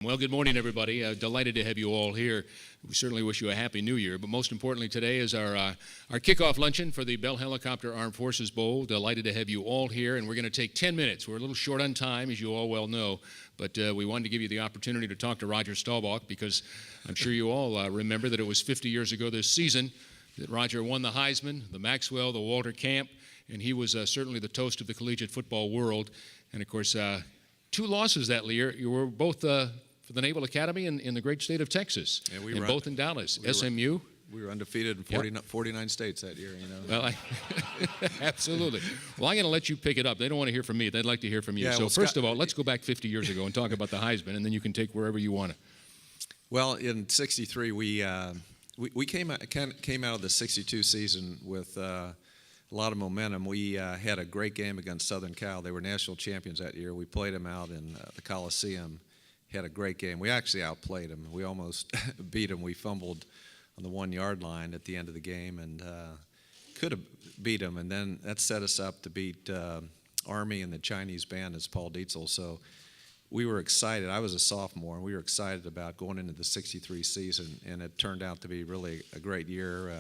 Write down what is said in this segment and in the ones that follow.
Well, good morning, everybody. Delighted to have you all here. We certainly wish you a happy new year, but most importantly today is our kickoff luncheon for the Bell Helicopter Armed Forces Bowl. Delighted to have you all here, and we're going to take 10 minutes. We're a little short on time, as you all well know, but we wanted to give you the opportunity to talk to Roger Staubach because I'm sure you all remember that it was 50 years ago this season that Roger won the Heisman, the Maxwell, the Walter Camp, and he was certainly the toast of the collegiate football world. And, of course, two losses that year. You were both for the Naval Academy in the great state of Texas, and both in Dallas. SMU. We were undefeated in 49 states that year, you know. Well, absolutely. Well, I'm going to let you pick it up. They don't want to hear from me. They'd like to hear from you. Yeah, so well, first of all, let's go back 50 years ago and talk about the Heisman, and then you can take wherever you want to. Well, in '63, we came out of the '62 season with a lot of momentum. We had a great game against Southern Cal. They were national champions that year. We played them out in the Coliseum. Had a great game. We actually outplayed them. We almost beat them. We fumbled on the 1 yard line at the end of the game and could have beat them. And then that set us up to beat Army and the Chinese band as Paul Dietzel. So we were excited. I was a sophomore, and we were excited about going into the '63 season. And it turned out to be really a great year.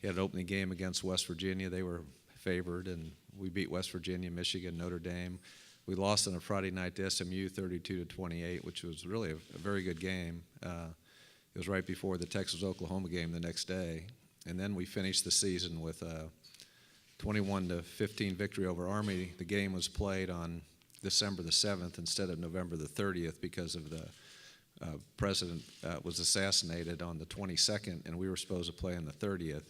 We had an opening game against West Virginia. They were favored, and we beat West Virginia, Michigan, Notre Dame. We lost on a Friday night to SMU 32-28, which was really a very good game. It was right before the Texas-Oklahoma game the next day. And then we finished the season with a 21-15 victory over Army. The game was played on December the 7th instead of November the 30th because of the president was assassinated on the 22nd, and we were supposed to play on the 30th.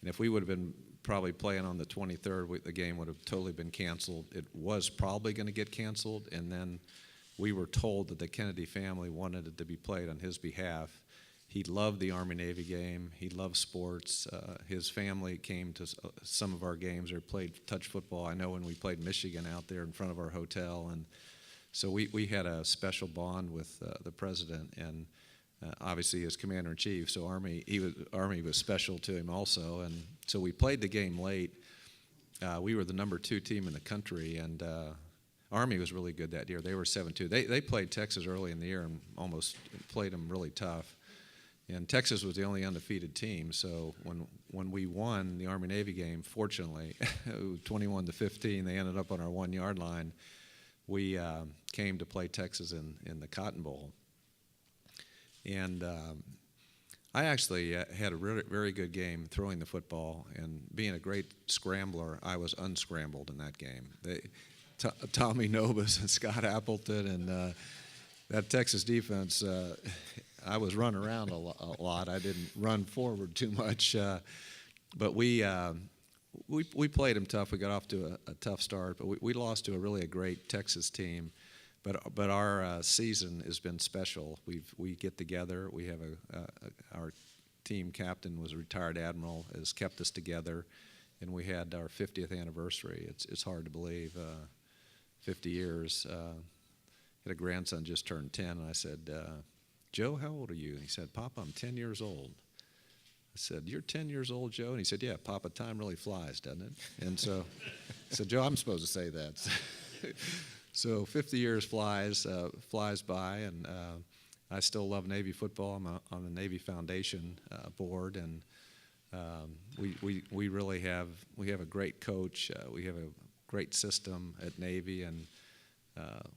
And if we would have been probably playing on the 23rd, the game would have totally been canceled. It was probably going to get canceled, and then we were told that the Kennedy family wanted it to be played on his behalf. He loved the Army-Navy game. He loved sports. His family came to some of our games or played touch football. I know when we played Michigan out there in front of our hotel, and so we had a special bond with the president, and obviously as commander-in-chief, so Army was special to him also, and so we played the game late. We were the number 2 team in the country, and Army was really good that year. They were 7-2. They played Texas early in the year and almost played them really tough. And Texas was the only undefeated team, so when we won the Army-Navy game, fortunately, 21-15, they ended up on our 1 yard line. We came to play Texas in the Cotton Bowl. And I actually had a really, very good game throwing the football, and being a great scrambler, I was unscrambled in that game. Tommy Nobis and Scott Appleton and that Texas defense, I was running around a lot. I didn't run forward too much, but we played them tough. We got off to a tough start, but we lost to a great Texas team. But our season has been special. We get together. We have our team captain was a retired admiral, has kept us together, and we had our 50th anniversary. It's hard to believe, 50 years. Had a grandson just turned 10, and I said, Joe, how old are you? And he said, Papa, I'm 10 years old. I said, you're 10 years old, Joe? And he said, yeah, Papa, time really flies, doesn't it? And so I said, Joe, I'm supposed to say that. So 50 years flies by, and I still love Navy football. I'm on the Navy Foundation board, and we really have a great coach. We have a great system at Navy, and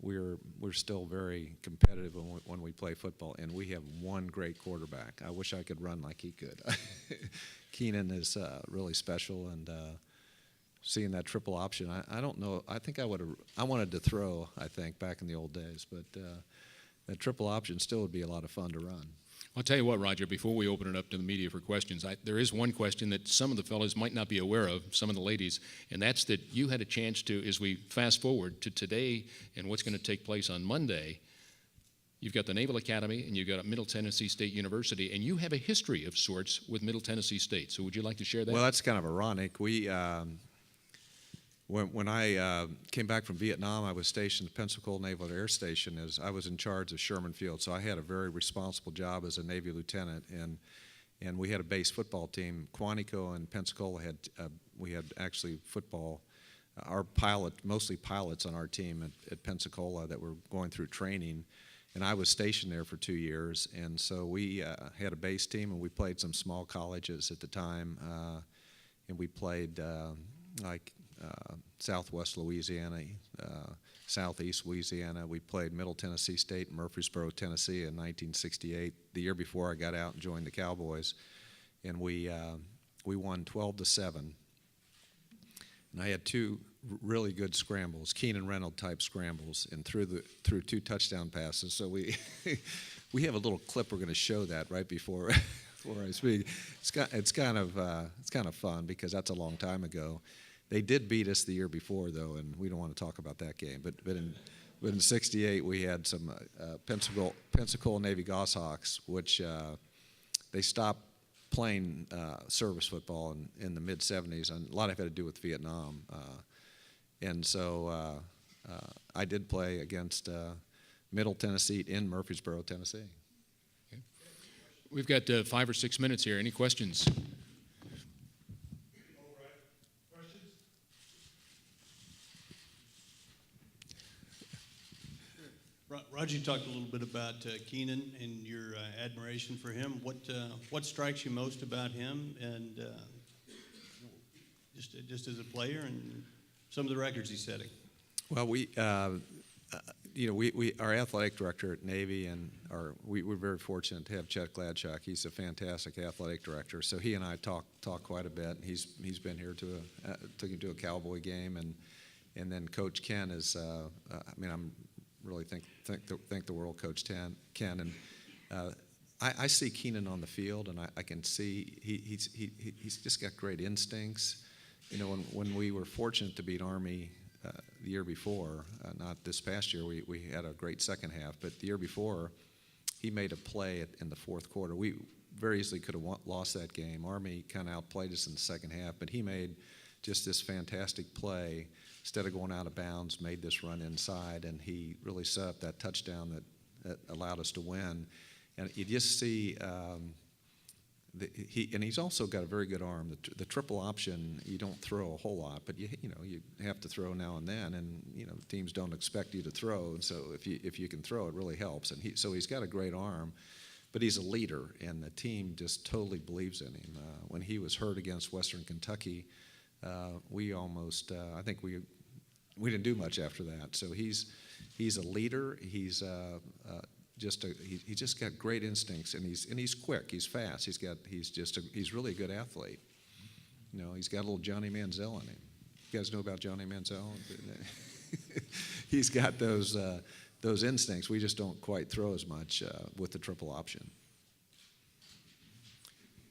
we're still very competitive when we play football. And we have one great quarterback. I wish I could run like he could. Keenan is really special, and seeing that triple option, I don't know. I think I wanted to throw, I think, back in the old days, but that triple option still would be a lot of fun to run. I'll tell you what, Roger, before we open it up to the media for questions, there is one question that some of the fellas might not be aware of, some of the ladies, and that's that you had a chance to, as we fast forward to today and what's going to take place on Monday, you've got the Naval Academy and you've got Middle Tennessee State University, and you have a history of sorts with Middle Tennessee State. So would you like to share that? Well, that's kind of ironic. When I came back from Vietnam, I was stationed at Pensacola Naval Air Station as I was in charge of Sherman Field. So I had a very responsible job as a Navy lieutenant, and we had a base football team. Quantico and Pensacola we had actually football. Our mostly pilots on our team at Pensacola that were going through training, and I was stationed there for 2 years. And so we had a base team, and we played some small colleges at the time. And we played Southwest Louisiana, Southeast Louisiana. We played Middle Tennessee State and Murfreesboro, Tennessee in 1968, the year before I got out and joined the Cowboys. And we won 12-7. And I had two really good scrambles, Keenan Reynolds type scrambles, and threw 2 touchdown passes. So we we have a little clip we're going to show that right before I speak. It's kind of fun because that's a long time ago. They did beat us the year before though, and we don't want to talk about that game. But in '68 we had some Pensacola Navy Goshawks, which they stopped playing service football in the mid '70s, and a lot of it had to do with Vietnam. And so I did play against Middle Tennessee in Murfreesboro, Tennessee. Okay. We've got 5 or 6 minutes here. Any questions? All right. Questions? Sure. Roger, you talked a little bit about Keenan and your admiration for him. What strikes you most about him, and just as a player and some of the records he's setting? Well, we our athletic director at Navy, and we're very fortunate to have Chet Gladschuk. He's a fantastic athletic director. So he and I talk quite a bit. He's been here took him to a Cowboy game, and then Coach Ken is. I'm really think the world, Coach Ken, and I see Keenan on the field, and I can see he's just got great instincts. When we were fortunate to beat Army the year before, not this past year, we had a great second half, but the year before, he made a play in the fourth quarter. We very easily could have lost that game. Army kind of outplayed us in the second half, but he made just this fantastic play. Instead of going out of bounds, made this run inside, and he really set up that touchdown that allowed us to win. And you just see he's also got a very good arm. The triple option, you don't throw a whole lot, but you have to throw now and then, and teams don't expect you to throw. And so if you can throw, it really helps. And he's got a great arm, but he's a leader, and the team just totally believes in him. When he was hurt against Western Kentucky, we almost I think we didn't do much after that. So he's a leader. He's just got great instincts, and he's quick. He's fast. He's really a good athlete. He's got a little Johnny Manziel in him. You guys know about Johnny Manziel? He's got those instincts. We just don't quite throw as much with the triple option.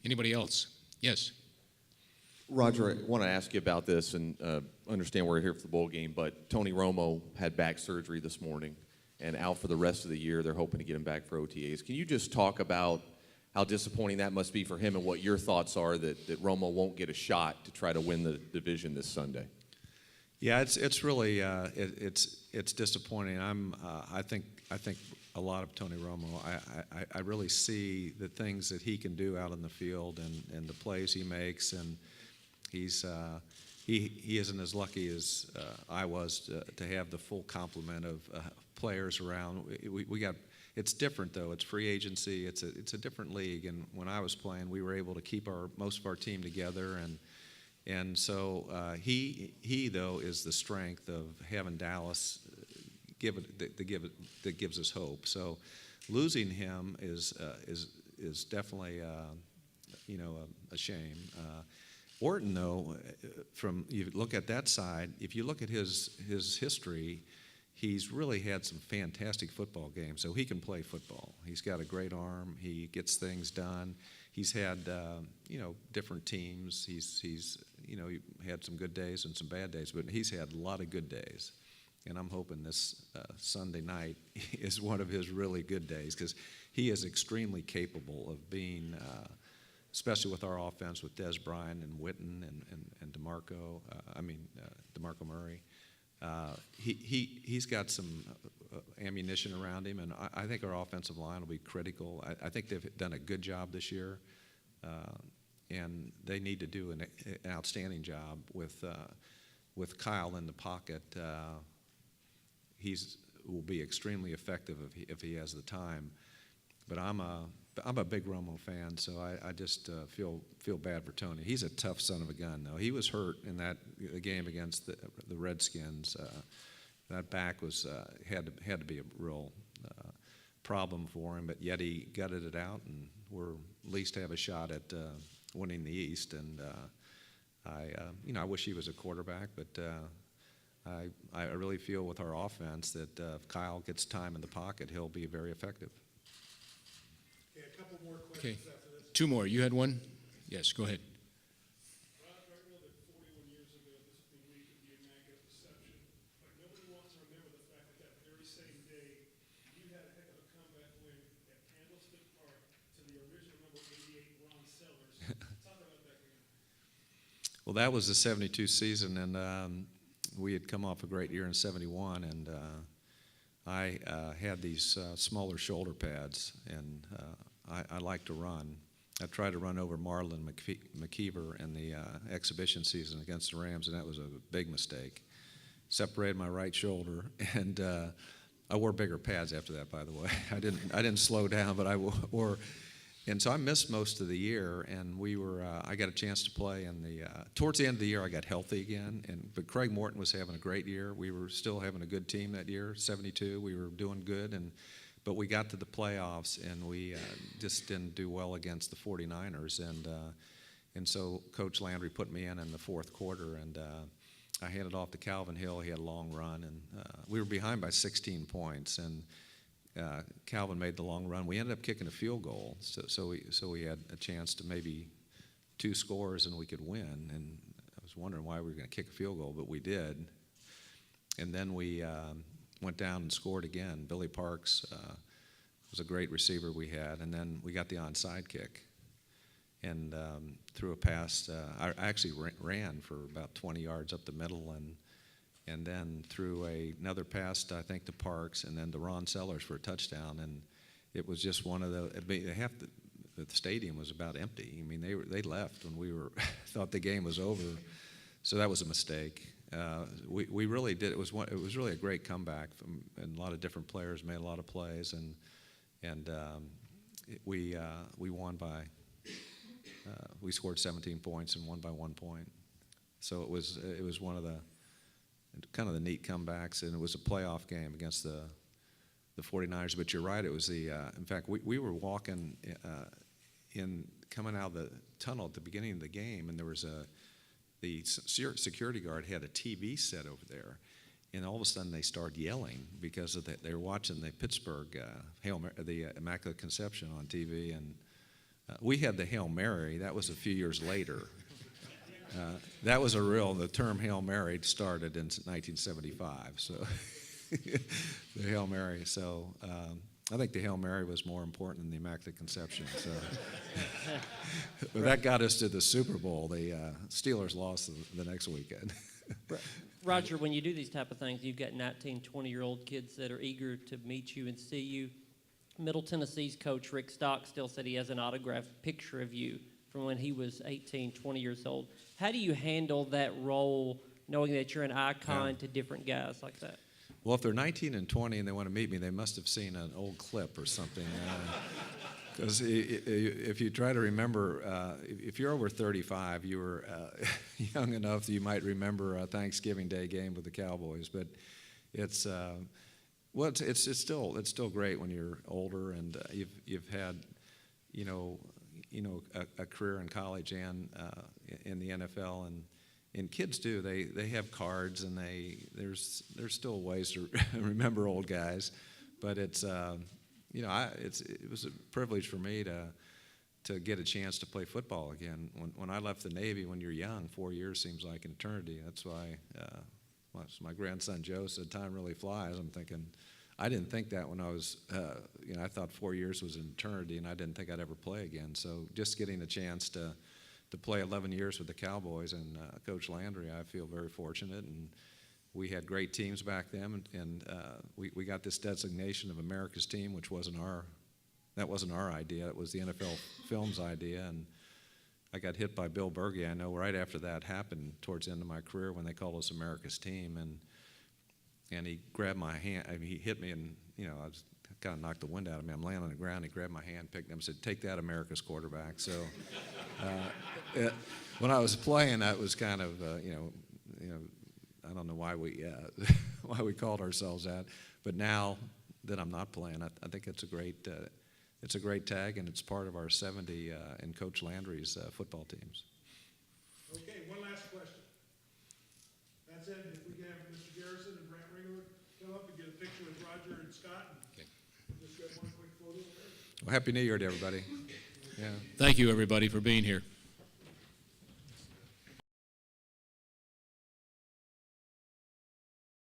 Anybody else? Yes. Roger, I want to ask you about this and understand we're here for the bowl game, but Tony Romo had back surgery this morning and out for the rest of the year. They're hoping to get him back for OTAs. Can you just talk about how disappointing that must be for him and what your thoughts are that Romo won't get a shot to try to win the division this Sunday? Yeah, it's really it's disappointing. I think a lot of Tony Romo. I really see the things that he can do out in the field and the plays he makes, and he isn't as lucky as I was to have the full complement of players around. We got. It's different though. It's free agency. It's a different league. And when I was playing, we were able to keep most of our team together. And so he though is the strength of having Dallas that gives us hope. So losing him is definitely a shame. Orton though, from you look at that side, if you look at his history, he's really had some fantastic football games. So he can play football. He's got a great arm. He gets things done. He's had different teams. He's he had some good days and some bad days, but he's had a lot of good days. And I'm hoping this Sunday night is one of his really good days, because he is extremely capable of being, especially with our offense with Des Bryant and Witten and DeMarco Murray. He's got some ammunition around him, and I think our offensive line will be critical. I think they've done a good job this year, and they need to do an outstanding job with Kyle in the pocket. He's will be extremely effective if he has the time. But I'm a big Romo fan, so I just feel bad for Tony. He's a tough son of a gun, though. He was hurt in that game against the Redskins. That back was had to be a real problem for him, but yet he gutted it out, and we're at least have a shot at winning the East. And I wish he was a quarterback, but I really feel with our offense that if Kyle gets time in the pocket, he'll be very effective. Okay, a couple more questions Okay. after this. 2 more. You had one? Yes, go ahead. Roger, I know that 41 years ago, this was the week of the Immaculate Reception, but nobody wants to remember the fact that very same day, you had a heck of a comeback win at Candlestick Park to the original number 88 Ron Sellers. Talk about that game. Well, that was the 72 season, and we had come off a great year in 71, and I had these smaller shoulder pads, and I like to run. I tried to run over Marlon McKeever in the exhibition season against the Rams, and that was a big mistake. Separated my right shoulder, and I wore bigger pads after that, by the way. I didn't slow down, but I wore. And so I missed most of the year, and I got a chance to play towards the end of the year I got healthy again, but Craig Morton was having a great year. We were still having a good team that year, 72. We were doing good, but we got to the playoffs, and we just didn't do well against the 49ers, and so Coach Landry put me in the fourth quarter, and I handed off to Calvin Hill. He had a long run, and we were behind by 16 points, and Calvin made the long run. We ended up kicking a field goal, so we had a chance to maybe 2 scores and we could win. And I was wondering why we were going to kick a field goal, but we did. And then we went down and scored again. Billy Parks was a great receiver we had, and then we got the onside kick. And threw a pass. I actually ran for about 20 yards up the middle, and then threw another pass, I think, to Parks, and then to Ron Sellers for a touchdown. And it was just one of the stadium was about empty. I mean, they left when we thought the game was over. So that was a mistake. We really did. It was really a great comeback, and a lot of different players made a lot of plays, and we won by. We scored 17 points and won by 1 point. So it was one of the kind of the neat comebacks, and it was a playoff game against the 49ers. But you're right, it was in fact, we were walking coming out of the tunnel at the beginning of the game, and there was the security guard had a TV set over there, and all of a sudden they started yelling because they were watching the Pittsburgh the Immaculate Conception on TV, and we had the Hail Mary. That was a few years later. That was the term Hail Mary started in 1975. So the Hail Mary. So I think the Hail Mary was more important than the Immaculate Conception. So but that got us to the Super Bowl. The Steelers lost the next weekend. Roger, when you do these type of things, you've got 19, 20-year-old kids that are eager to meet you and see you. Middle Tennessee's coach, Rick Stock, still said he has an autographed picture of you from when he was 18, 20 years old. How do you handle that role, knowing that you're an icon to different guys like that? Well, if they're 19 and 20 and they want to meet me, they must have seen an old clip or something. Because if you try to remember, if you're over 35, you were young enough that you might remember a Thanksgiving Day game with the Cowboys. But it's still great when you're older and you've had a career in college and in the NFL, and kids do. They have cards, and there's still ways to remember old guys, but it was a privilege for me to get a chance to play football again. When I left the Navy, when you're young, 4 years seems like an eternity. That's why my grandson Joe said, "Time really flies." I'm thinking, I didn't think that when I was, I thought 4 years was an eternity, and I didn't think I'd ever play again. So just getting a chance to play 11 years with the Cowboys and Coach Landry, I feel very fortunate. And we had great teams back then, and we got this designation of America's team, which wasn't our idea. It was the NFL Films idea, and I got hit by Bill Berge. I know right after that happened towards the end of my career when they called us America's team, and he grabbed my hand. I mean, he hit me, and I was kind of knocked the wind out of me. I'm laying on the ground. He grabbed my hand, picked it up, and said, "Take that, America's quarterback." So when I was playing, that was kind of I don't know why we why we called ourselves that, but now that I'm not playing, I think it's a great tag, and it's part of our 70 in Coach Landry's football teams. Okay, one last question. That's it. If we can have Mr. Garrison and Brent Ringler come up and get a picture with Roger and Scott, and just get one quick photo. Well, Happy New Year to everybody. Yeah. Thank you, everybody, for being here.